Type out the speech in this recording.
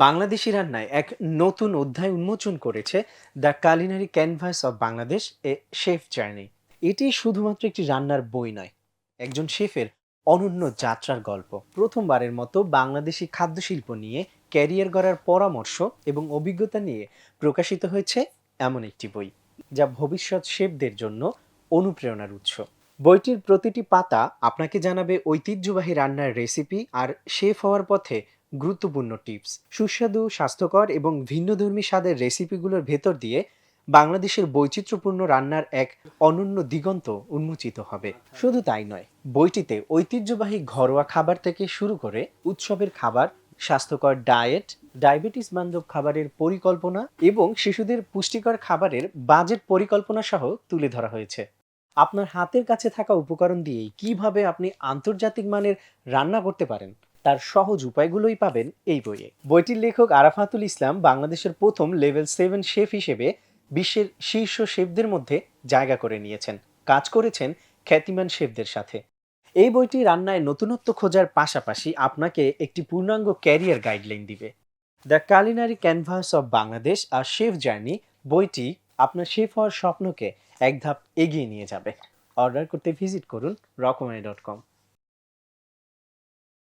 বাংলাদেশি রান্নায় এক নতুন অধ্যায় উন্মোচন করেছে the culinary canvas of Bangladesh A chef journey. এটি শুধুমাত্র একটি রান্নার বই নয়, একজন শেফের অনন্য যাত্রার গল্প। প্রথমবারের মতো বাংলাদেশি খাদ্যশিল্প নিয়ে ক্যারিয়ার গড়ার পরামর্শ এবং অভিজ্ঞতা নিয়ে প্রকাশিত হয়েছে এমন একটি বই, যা ভবিষ্যৎ শেফদের জন্য অনুপ্রেরণার উৎস। বইটির প্রতিটি পাতা আপনাকে জানাবে ঐতিহ্যবাহী রান্নার রেসিপি আর শেফ হওয়ার পথে গুরুত্বপূর্ণ টিপস। সুস্বাদু, স্বাস্থ্যকর এবং ভিন্নধর্মী স্বাদের রেসিপিগুলোর ভেতর দিয়ে বাংলাদেশের বৈচিত্র্যপূর্ণ রান্নার এক অনন্য দিগন্ত উন্মোচিত হবে। শুধু তাই নয়, বইটিতে ঐতিহ্যবাহী ঘরোয়া খাবার থেকে শুরু করে উৎসবের খাবার, স্বাস্থ্যকর ডায়েট, ডায়াবেটিস বান্ধব খাবারের পরিকল্পনা এবং শিশুদের পুষ্টিকর খাবারের বাজেট পরিকল্পনা সহ তুলে ধরা হয়েছে। আপনার হাতের কাছে থাকা উপকরণ দিয়েই কিভাবে আপনি আন্তর্জাতিক মানের রান্না করতে পারেন তার সহজ উপায়গুলোই পাবেন এই বইয়ে। বইটির লেখক আরাফাতুল ইসলাম বাংলাদেশের প্রথম লেভেল 7 শেফ হিসেবে বিশ্বের শীর্ষ শেফদের মধ্যে জায়গা করে নিয়েছেন, কাজ করেছেন খ্যাতিমান শেফদের সাথে। এই বইটি রান্নায় নতুনত্ব খোঁজার পাশাপাশি আপনাকে একটি পূর্ণাঙ্গ ক্যারিয়ার গাইডলাইন দিবে। The culinary canvas of Bangladesh আর শেফ জার্নি বইটি আপনার শেফ হওয়ার স্বপ্নকে এক ধাপ এগিয়ে নিয়ে যাবে। অর্ডার করতে ভিজিট করুন রকমারি.com।